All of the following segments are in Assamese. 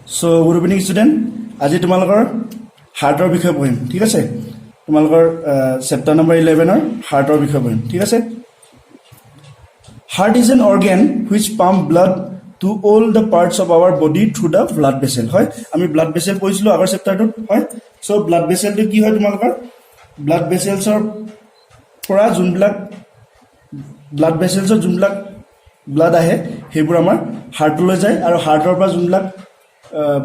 So, good evening, student. আজি তোমালোকৰ হাৰ্টৰ বিষয়ে পঢ়িম ঠিক আছে তোমালোকৰ চেপ্টাৰ নম্বৰ 11 ৰ হাৰ্টৰ বিষয়ে পঢ়িম ঠিক আছে Heart is an organ which pump blood to all the parts of our body through the blood vessel হয় আমি blood vessel পঢ়িছিলো আগৰ চেপ্টাৰটোত হয় সো blood vessel টো কি হয় তোমালোকৰ blood vessels ৰ পৰা যোনবিলাক blood vessels ৰ যোনবিলাক blood আহে হেবোৰ আমাৰ হাৰ্টলৈ যায় আৰু হাৰ্টৰ পৰা যোনবিলাক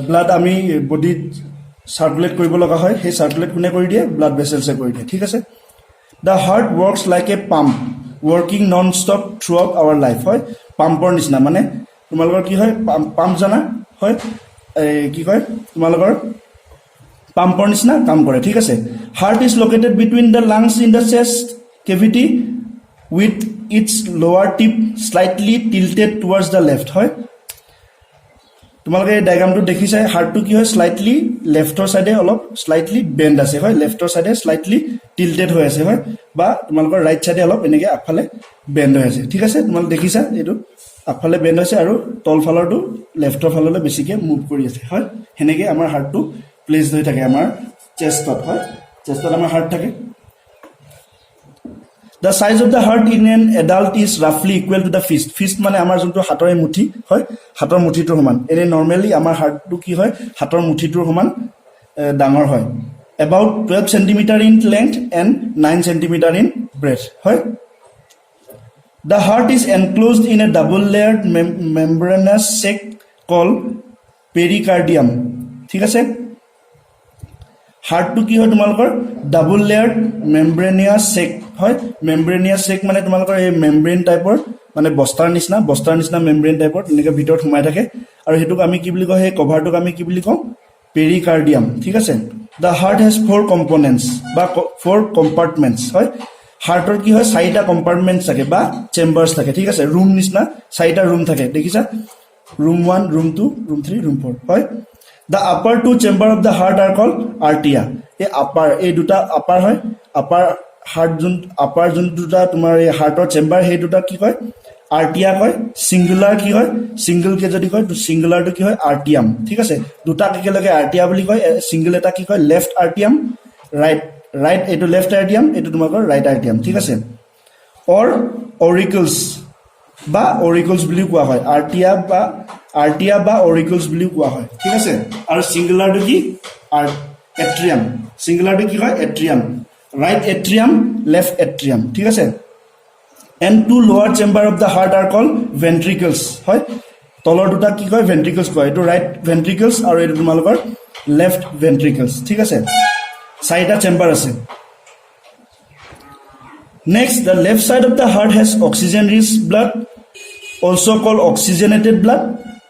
blood আমি বডিত সাৰ্কুলেট কৰিব লগা হয় সেই সাৰ্কুলেট কোনে কৰি দিয়ে ব্লাড ভেসেলসে কৰি দিয়ে ঠিক আছে The heart works like a pump working non-stop throughout our life হয় পাম্পৰ নিচিনা মানে তোমালোকৰ কি হয় পাম্প জানা হয় কি কয় তোমালোকৰ পাম্পৰ নিচিনা কাম কৰে ঠিক আছে Heart is located between the lungs in the chest cavity with its lower tip slightly tilted towards the left হয় তোমালোকে ডায়াগ্ৰামটো দেখিছে হাৰ্টটো কি হয় স্লাইটলি লেফটৰ সাইডে অলপ স্লাইটলি বেন্ড আছে হয় লেফটৰ সাইডে স্লাইটলি টিল্টেড হৈ আছে হয় বা তোমালোকৰ ৰাইট সাইডে অলপ এনেকে আগফালে বেন্ড হৈ আছে ঠিক আছে তোমালোকে দেখিছা এটো আগফালে বেন্ড হৈছে আৰু তলফালৰটো লেফটৰ ফাললৈ বেছিকে মুভ কৰি আছে হয় হেনেকে আমাৰ হাৰ্টটো প্লেসড হৈ থাকে আমাৰ চেষ্টত হয় চেষ্টত আমাৰ হাৰ্ট থাকে The size of the heart in an adult is roughly equal to the fist. Fist মানে আমাৰ যোনটো হাতৰ মুঠি হয় হাতৰ মুঠিটোৰ সমান এনে নৰমালি আমাৰ হাৰ্টটো কি হয় হাতৰ মুঠিটোৰ সমান ডাঙৰ হয় about 12 cm in length and 9 cm in breadth হয় The heart is enclosed in a double layered membranous sac called pericardium ঠিক আছে হাৰ্টটো কি হয় তোমালোকৰ ডাবল লেয়াৰ্ড মেমব্ৰেনিয়াছ সেক হয় মেমব্ৰেনিয়াছ সেক মানে তোমালোকৰ এই মেমব্ৰেন টাইপৰ মানে বস্তাৰ নিচিনা মেমব্ৰেন টাইপৰ এনেকৈ ভিতৰত সোমাই থাকে আৰু হেতুক আমি কি বুলি কওঁ এই কভাৰটোক আমি কি বুলি কওঁ পেৰিকাৰ্ডিয়াম ঠিক আছে The heart has 4 components বা 4 compartments হয় হাৰ্টৰ কি হয় 4টা কম্পাৰ্টমেন্টছ থাকে বা চেম্বাৰছ থাকে ঠিক আছে ৰুম নিচিনা 4টা ৰুম থাকে দেখিছা ৰুম 1 ৰুম 2 ৰুম 3 ৰুম 4 হয় The upper 2 chamber of the heart are called arteria. এই upper এই দুটা upper হয় upper heart upper যোন দুটা তোমাৰ এই হাৰ্টৰ চেম্বাৰ সেই দুটা কি কয় arteria কয় singular কি হয় single কে যদি কয় তো singular টো কি হয় arterium ঠিক আছে দুটা একেলগে arteria বুলি কয় single এটা কি কয় left arterium right এটো left arterium এটো তোমাকৰ right arterium ঠিক আছে or auricles বা auricles বুলি কোৱা হয় arteria বা auricles বুলি কোৱা হয় ঠিক আছে আৰু সিঙ্গুলাৰ টো কি atrium সিঙ্গুলাৰ টো কি হয় atrium right atrium left atrium ঠিক আছে and two lower chamber of the heart are called ventricles হয় তলৰ দুটা কি কয় ventricles কয় এটো right ventricles আৰু এটো তোমালোকৰ left ventricles ঠিক আছে চাৰিটা চেম্বাৰ আছে Next, the left side of the heart has oxygen-rich blood, also called oxygenated blood,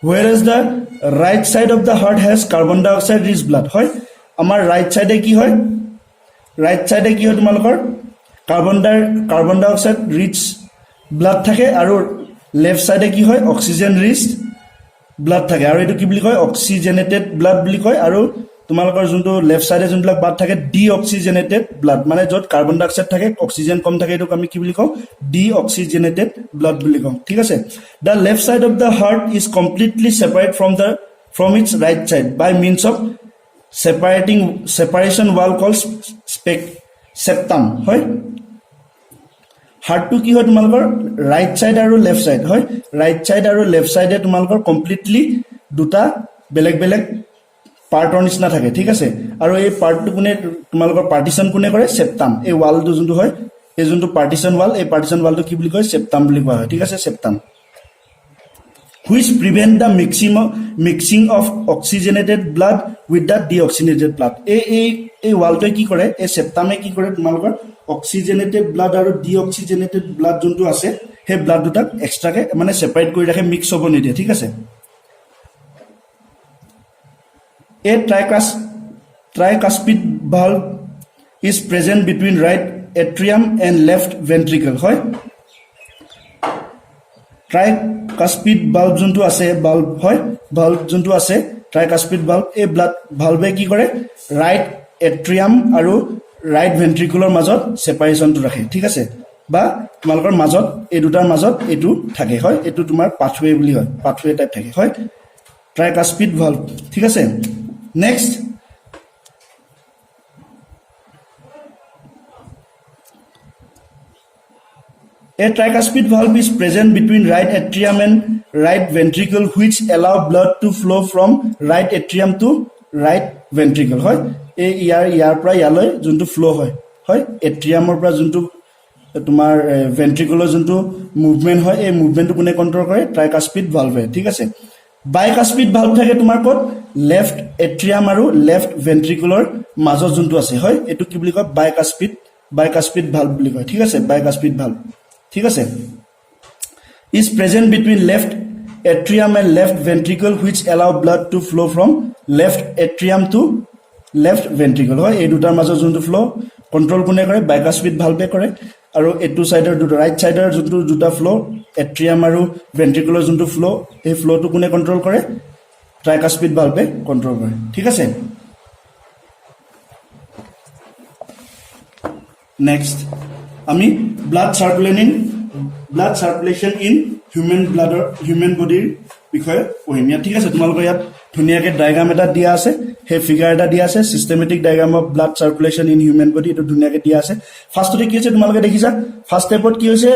whereas the right side of the heart has carbon dioxide-rich blood. হয় আমাৰ right side কি হয় তোমালোকৰ carbon dioxide-rich blood থাকে আৰু left side কি হয় oxygen-rich blood থাকে আৰু এটো কি বুলি কয় oxygenated blood বুলি কয় আৰু তোমালোকৰ যোনটো লেফট সাইডে যোনবিলাক ব্লাড থাকে ডিঅক্সিজেনেটেড ব্লাড মানে যত কার্বন ডাই অক্সাইড থাকে অক্সিজেন কম থাকে এটোক আমি কি বুলি কওঁ ডিঅক্সিজেনেটেড ব্লাড বুলি কওঁ ঠিক আছে the left side of the heart is completely separate from its right side by means of separation wall called septum হয় হাৰ্টটো কি হয় তোমালোকৰ ৰাইট সাইড আৰু লেফট সাইড হয় ৰাইট সাইড আৰু লেফট সাইডে তোমালোকৰ কমপ্লিটলি দুটা বেলেগ পাৰ্টৰ নিচিনা থাকে ঠিক আছে আৰু এই পাৰ্টটো কোনে তোমালোকৰ পাৰ্টিশন কোনে কৰে সেপ্টাম এই ওয়ালটো যোনটো হয় এই যোনটো পাৰ্টিশন ওয়াল এই পাৰ্টিশন ওয়ালটো কি বুলি কয় সেপ্টাম বুলি কোৱা হয় ঠিক আছে septum which prevent the mixing of oxygenated blood with the deoxygenated blood এই ওয়ালটোৱে কি কৰে এই সেপ্টামে কি কৰে তোমালোকৰ অক্সিজেনেটেড ব্লাড আৰু ডিঅক্সিজেনেটেড ব্লাড যোনটো আছে সেই ব্লাড দুটাক এক্সট্ৰাকে মানে সেপাৰেট কৰি ৰাখে মিক্স হ'ব নিদিয়ে ঠিক আছে A tricuspid valve is present between right atrium and left ventricle হয় tricuspid valve যোনটো আছে valve যোনটো আছে tricuspid valve এই ব্লাড ভালভে কি কৰে right atrium আৰু right ventricular মাজত সেপাৰেশনটো ৰাখে ঠিক আছে বা তোমালোকৰ মাজত এই দুটাৰ মাজত এটো থাকে হয় এটো তোমাৰ পাথৱে বুলি হয় পাথৱে টাইপ থাকে হয় ট্ৰাইকাস্পিড ভাল্ভ ঠিক আছে next A tricuspid valve is present between right atrium and right ventricle which allow blood to flow from right atrium to right ventricle হয় এই ইয়াৰ পৰা ইয়ালৈ যোনটো ফ্লো হয় এট্ৰিয়ামৰ পৰা যোনটো তোমাৰ ভেন্ট্ৰিকুলৰ যোনটো মুভমেন্ট হয় এই মুভমেন্টটো কোনে কন্ট্ৰোল কৰে ট্ৰাইকাস্পিড ভালভে ঠিক আছে বাইকাস্পিড ভালভ থাকে তোমাৰ ক'ত লেফট এট্ৰিয়াম আৰু লেফট ভেন্ট্ৰিকুলৰ মাজত যোনটো আছে হয় এটো কি বুলি কয় বাইকাস্পিড ভালভ বুলি কয় ঠিক আছে বাইকাস্পিড ভালভ ঠিক আছে is present between left atrium and left ventricle which allow blood to flow from left atrium to left ventricle হয় এই দুটাৰ মাজত যোনটো ফ্লো কন্ট্ৰোল কোনে কৰে বাইকাস্পিড ভালভে কৰে আৰু এটু সাইডৰ দুটা ৰাইট সাইডৰ যোনটো দুটা ফ্লো এট্ৰিয়াম আৰু ভেন্ট্ৰিকুলৰ যোনটো ফ্লো এই ফ্লোটো কোনে কন্ট্ৰোল কৰে ট্ৰাইকাস্পিড ভালভে কন্ট্ৰোল কৰে ঠিক আছে নেক্সট আমি ব্লাড সাৰ্কুলেশন ইন হিউম্যান বডিৰ বিষয়ে পঢ়িম ইয়াত ঠিক আছে তোমালোকৰ ইয়াত ধুনীয়াকৈ ডায়াগ্ৰাম এটা দিয়া আছে সেই ফিগাৰ এটা দিয়া আছে systematic diagram of blood circulation in human body এটো ধুনীয়াকৈ দিয়া আছে ফাৰ্ষ্টতে কি হৈছে তোমালোকে দেখিছা ফাৰ্ষ্ট স্টেপত কি হৈছে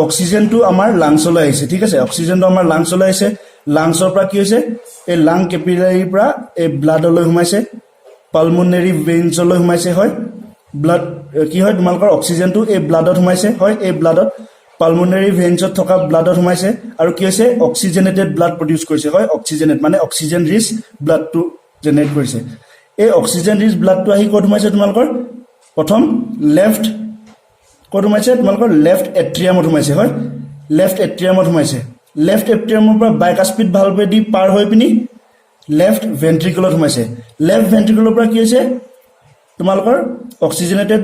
অক্সিজেনটো আমাৰ লাংছলৈ আহিছে ঠিক আছে অক্সিজেনটো আমাৰ লাংছলৈ আহিছে লাংছৰ পৰা কি হৈছে এই লাং কেপিলাৰীৰ পৰা এই ব্লাডলৈ সোমাইছে পালমোনাৰী ভেইনছলৈ সোমাইছে হয় ব্লাড কি হয় তোমালোকৰ অক্সিজেনটো এই ব্লাডত সোমাইছে হয় এই ব্লাডত পালমোনাৰী ভেইনছত থকা ব্লাডত সোমাইছে আৰু কি হৈছে অক্সিজেনেটেড ব্লাড প্ৰডিউস কৰিছে হয় অক্সিজেনেট মানে অক্সিজেন ৰিচ ব্লাডটো জেনেৰেট কৰিছে এই অক্সিজেন ৰিচ ব্লাডটো আহি ক'ত সোমাইছে তোমালোকৰ প্ৰথম লেফট ক'ত সোমাইছে তোমালোকৰ লেফট এট্ৰিয়ামত সোমাইছে হয় লেফট এট্ৰিয়ামত সোমাইছে লেফট এট্ৰিয়ামৰ পৰা বাইকাস্পিড ভালভেদি পাৰ হৈ পিনি লেফট ভেন্ট্ৰিকুলত সোমাইছে লেফট ভেন্ট্ৰিকুলৰ পৰা কি হৈছে তোমালোকৰ অক্সিজেনেটেড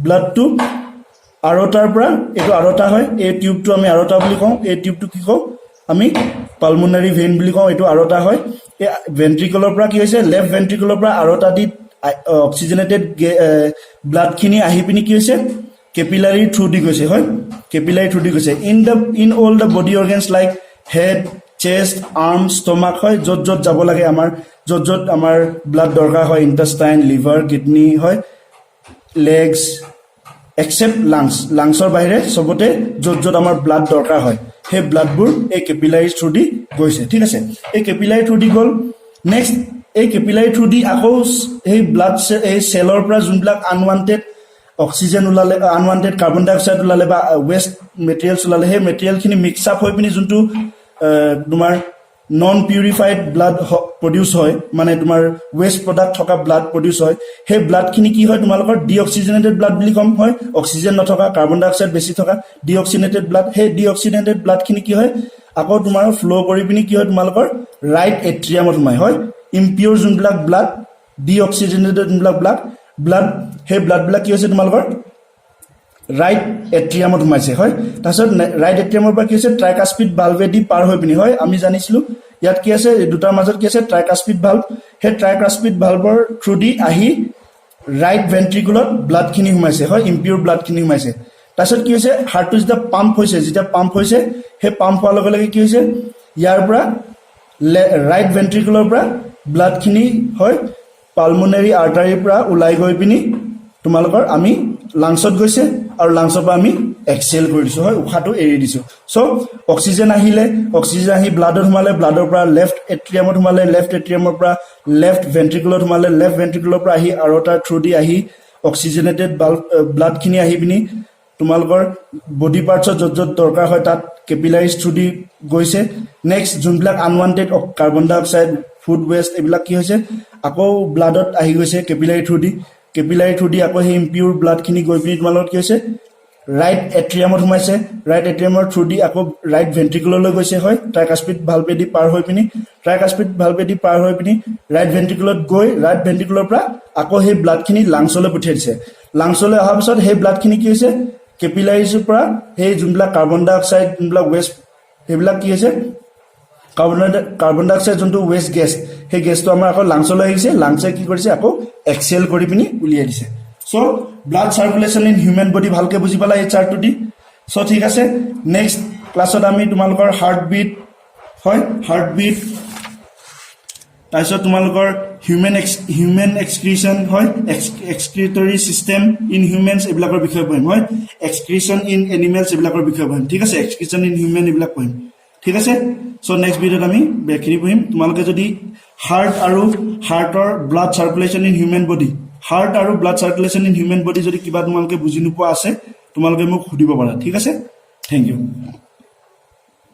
ব্লাডটো আৰতাৰ পৰা এটো আৰতা হয় এই টিউবটো আমি আৰতা বুলি কওঁ এই টিউবটো কি কওঁ আমি পালমোনাৰী ভেইন বুলি কওঁ এটো আৰতা হয় এই ভেন্ট্ৰিকুলৰ পৰা কি হৈছে লেফট ভেন্ট্ৰিকুলৰ পৰা আৰতা দি অক্সিজেনেটেড ব্লাডখিনি আহি পিনি কি হৈছে কেপিলাৰী থ্ৰু দি গৈছে হয় কেপিলাৰী থ্ৰু দি গৈছে in all the body organs like head চেষ্ট আৰ্ম ষ্টমাক হয় য'ত য'ত যাব লাগে আমাৰ য'ত আমাৰ ব্লাড দৰকাৰ হয় ইন্টেষ্টাইন লিভাৰ কিডনি হয় লেগছ except লাংছৰ বাহিৰে সবতে য'ত আমাৰ ব্লাড দৰকাৰ হয় সেই ব্লাডবোৰ এই কেপিলাৰী থ্ৰু দি গৈছে ঠিক আছে এই কেপিলাৰী থ্ৰু দি গ'ল নেক্সট এই কেপিলাৰী থ্ৰু দি আকৌ এই ব্লাড এই সেলৰ পৰা যোনবিলাক আনৱান্টেড অক্সিজেন ওলালে আনৱান্টেড কাৰ্বন ডাই অক্সাইড ওলালে বা ওয়েস্ট মেটেৰিয়েলছ ওলালে সেই মেটেৰিয়েলখিনি মিক্স আপ হৈ পিনি যোনটো তোমাৰ নন পিউৰিফাইড ব্লাড প্ৰডিউস হয় মানে তোমাৰ ওয়েস্ট প্ৰডাক্ট থকা ব্লাড প্ৰডিউস হয় সেই ব্লাডখিনি কি হয় তোমালোকৰ ডিঅক্সিজেনেটেড ব্লাড বুলি কম হয় অক্সিজেন নথকা কাৰ্বন ডাই অক্সাইড বেছি থকা ডিঅক্সিজেনেটেড ব্লাড সেই ডিঅক্সিজেনেটেড ব্লাডখিনি কি হয় আকৌ তোমাৰ ফ্লো কৰি পিনি কি হয় তোমালোকৰ ৰাইট এট্ৰিয়ামত সোমায় হয় ইম্পিউৰ যোনবিলাক ব্লাড ডিঅক্সিজেনেটেড যোনবিলাক ব্লাড সেই ব্লাডবিলাক কি হৈছে তোমালোকৰ ৰাইট এট্ৰিয়ামত সোমাইছে হয় তাৰপিছত ৰাইট এট্ৰিয়ামৰ পৰা কি হৈছে ট্ৰাইকাস্পিড ভালভে দি পাৰ হৈ পিনি হয় আমি জানিছিলো ইয়াত কি আছে দুটাৰ মাজত কি আছে ট্ৰাইকাস্পিড ভালভ সেই ট্ৰাইকাস্পিড ভালভৰ থ্ৰু দি আহি ৰাইট ভেন্ট্ৰিকুলত ব্লাডখিনি সোমাইছে হয় ইম্পিউৰ ব্লাডখিনি সোমাইছে তাৰপিছত কি হৈছে হাৰ্টটো যেতিয়া পাম্প হৈছে যেতিয়া পাম্প হৈছে সেই পাম্প হোৱাৰ লগে লগে কি হৈছে ইয়াৰ পৰা ৰাইট ভেন্ট্ৰিকুলৰ পৰা ব্লাডখিনি হয় পালমোনাৰী আৰ্টাৰীৰ পৰা ওলাই গৈ পিনি তোমালোকৰ আমি লাংছত গৈছে আৰু লাংছৰ পৰা আমি এক্সেল কৰি দিছো হয় উশাহটো এৰি দিছো সো অক্সিজেন আহিলে অক্সিজেন আহি ব্লাডত সোমালে ব্লাডৰ পৰা লেফট এট্ৰিয়ামত সোমালে লেফট এট্ৰিয়ামৰ পৰা লেফট ভেন্ট্ৰিকুলত সোমালে লেফট ভেন্ট্ৰিকুলৰ পৰা আহি আৰতাৰ থ্ৰু দি আহি অক্সিজেনেটেড ব্লাডখিনি আহি পিনি তোমালোকৰ বডি পাৰ্টছত য'ত য'ত দৰকাৰ হয় তাত কেপিলাৰীজ থ্ৰু দি গৈছে নেক্সট যোনবিলাক আনৱান্টেড কাৰ্বন ডাই অক্সাইড ফুড ৱেষ্ট এইবিলাক কি হৈছে আকৌ ব্লাডত আহি গৈছে কেপিলাৰী থ্ৰু দি আকৌ সেই ইম্পিউৰ ব্লাডখিনি গৈ পিনি তোমালোকৰ কি হৈছে ৰাইট এট্ৰিয়ামত সোমাইছে ৰাইট এট্ৰিয়ামৰ থ্ৰু দি আকৌ ৰাইট ভেন্ট্ৰিকুললৈ গৈছে হয় ট্ৰাইকাস্পিড ভালভে দি পাৰ হৈ পিনি ৰাইট ভেন্ট্ৰিকুলত গৈ ৰাইট ভেন্ট্ৰিকুলৰ পৰা আকৌ সেই ব্লাডখিনি লাংছলৈ পঠিয়াই দিছে লাংছলৈ অহাৰ পিছত সেই ব্লাডখিনি কি হৈছে কেপিলাৰীজৰ পৰা সেই যোনবিলাক কাৰ্বন ডাই অক্সাইড যোনবিলাক ৱেষ্ট সেইবিলাক কি হৈছে কাৰ্বন ডাই অক্সাইড যোনটো ৱেষ্ট গেছ সেই গেছটো আমাৰ আকৌ লাংছলৈ আহিছে লাংছে কি কৰিছে আকৌ এক্সেল কৰি পিনি উলিয়াই দিছে so blood circulation in human body ভালকে বুজি পালা এই চাৰ্টটো দি সো ঠিক আছে নেক্সট ক্লাছত আমি তোমালোকৰ হাৰ্টবিট হয় হাৰ্টবিট তাৰপিছত তোমালোকৰ হিউমেন এক্সক্ৰিশ্যন হয়, এক্সক্ৰিটৰী চিষ্টেম ইন হিউমেনছ এইবিলাকৰ বিষয়ে পঢ়িম হয়, এক্সক্ৰিশ্যন ইন এনিমেলছ এইবিলাকৰ বিষয়ে পঢ়িম, ঠিক আছে, এক্সক্ৰিশ্যন ইন হিউমেন এইবিলাক পঢ়িম, ঠিক আছে। চ' নেক্সট ভিডিঅ'ত আমি বাকীখিনি পঢ়িম। তোমালোকে যদি হাৰ্ট আৰু হাৰ্টৰ blood circulation in human body, heart আৰু blood circulation in human body যদি কিবা তোমালোকে বুজি নোপোৱা আছে তোমালোকে মোক সুধিব পাৰা, ঠিক আছে। Thank U.